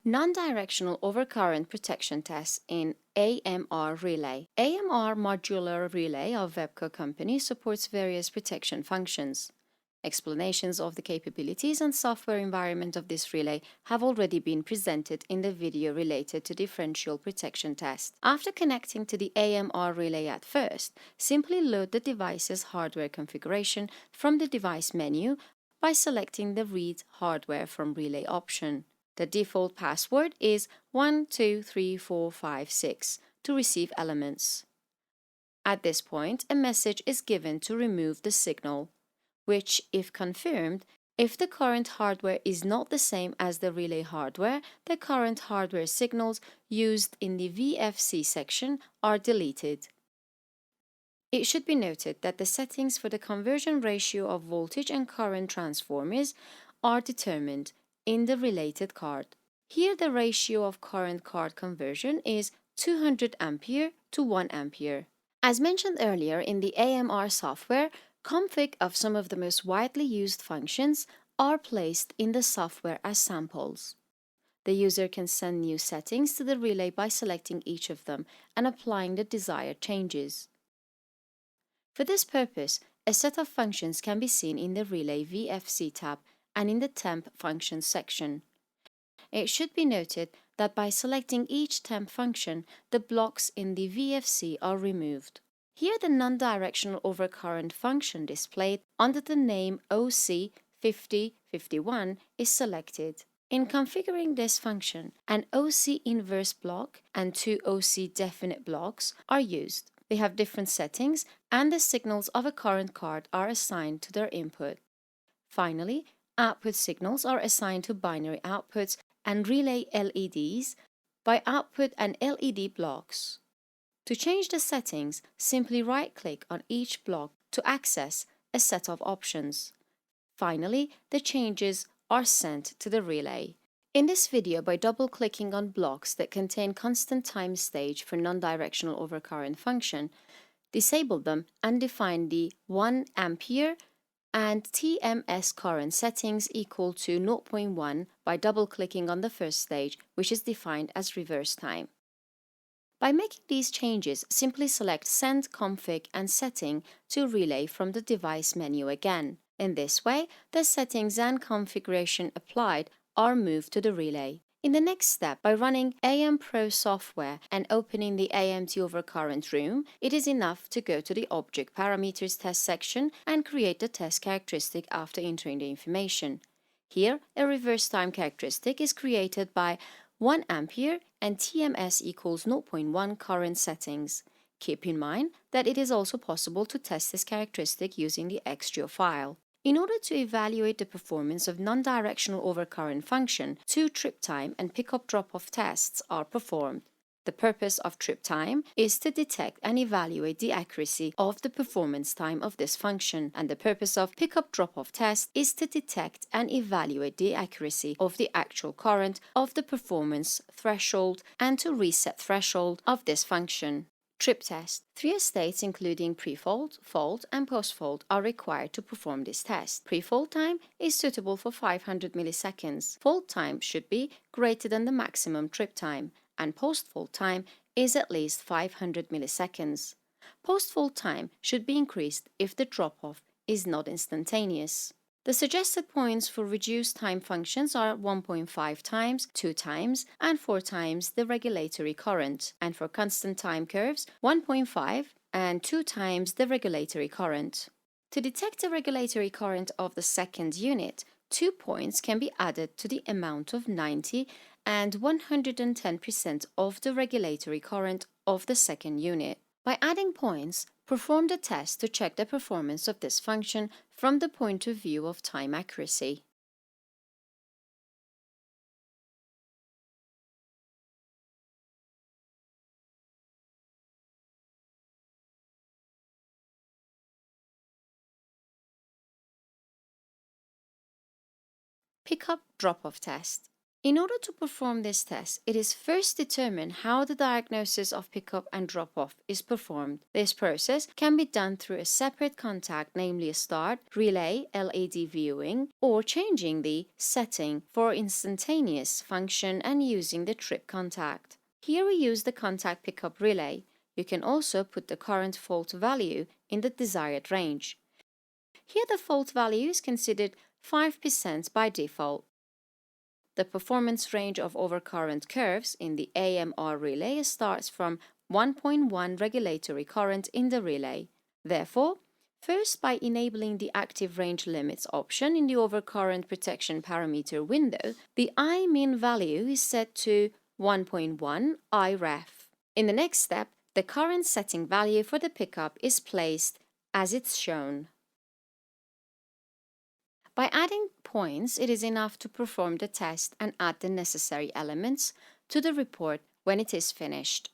Non-directional overcurrent protection tests in AMR relay. AMR modular relay of Vebko company supports various protection functions. Explanations of the capabilities and software environment of this relay have already been presented in the video related to differential protection test. After connecting to the AMR relay at first, simply load the device's hardware configuration from the device menu by selecting the Read Hardware from Relay option. The default password is 123456 to receive elements. At this point, a message is given to remove the signal, which, if confirmed, if the current hardware is not the same as the relay hardware, the current hardware signals used in the VFC section are deleted. It should be noted that the settings for the conversion ratio of voltage and current transformers are determined in the related card. Here the ratio of current card conversion is 200 ampere to 1 ampere. As mentioned earlier in the AMR software, config of some of the most widely used functions are placed in the software as samples. The user can send new settings to the relay by selecting each of them and applying the desired changes. For this purpose, a set of functions can be seen in the Relay VFC tab and in the Temp Functions section. It should be noted that by selecting each temp function, the blocks in the VFC are removed. Here the non-directional overcurrent function displayed under the name OC5051 is selected. In configuring this function, an OC inverse block and two OC definite blocks are used. They have different settings and the signals of a current card are assigned to their input. Finally, output signals are assigned to binary outputs and relay LEDs by output and LED blocks. To change the settings, simply right-click on each block to access a set of options. Finally, the changes are sent to the relay. In this video, by double-clicking on blocks that contain constant time stage for non-directional overcurrent function, disable them and define the 1 ampere and TMS current settings equal to 0.1 by double-clicking on the first stage, which is defined as reverse time. By making these changes, simply select Send Config and Setting to Relay from the device menu again. In this way, the settings and configuration applied are moved to the relay. In the next step, by running AM Pro software and opening the AMT overcurrent room, it is enough to go to the Object Parameters Test section and create the test characteristic after entering the information. Here, a reverse time characteristic is created by 1 ampere and TMS equals 0.1 current settings. Keep in mind that it is also possible to test this characteristic using the XGeo file. In order to evaluate the performance of non-directional overcurrent function, two trip time and pickup drop-off tests are performed. The purpose of trip time is to detect and evaluate the accuracy of the performance time of this function, and the purpose of pickup drop-off test is to detect and evaluate the accuracy of the actual current of the performance threshold and to reset threshold of this function. Trip test. 3 states including pre-fault, fault and post-fault are required to perform this test. Pre-fault time is suitable for 500 milliseconds. Fault time should be greater than the maximum trip time, and post-fault time is at least 500 milliseconds. Post-fault time should be increased if the drop-off is not instantaneous. The suggested points for reduced time functions are 1.5 times, 2 times, and 4 times the regulatory current, and for constant time curves, 1.5 and 2 times the regulatory current. To detect the regulatory current of the second unit, 2 points can be added to the amount of 90 and 110% of the regulatory current of the second unit. By adding points, perform the test to check the performance of this function from the point of view of time accuracy. Pickup drop-off test. In order to perform this test, it is first determined how the diagnosis of pickup and drop-off is performed. This process can be done through a separate contact, namely a start, relay, LAD viewing, or changing the setting for instantaneous function and using the trip contact. Here we use the contact pickup relay. You can also put the current fault value in the desired range. Here the fault value is considered 5% by default. The performance range of overcurrent curves in the AMR relay starts from 1.1 regulatory current in the relay. Therefore, first by enabling the active range limits option in the overcurrent protection parameter window, the I min value is set to 1.1 IREF. In the next step, the current setting value for the pickup is placed as it's shown. By adding points, it is enough to perform the test and add the necessary elements to the report when it is finished.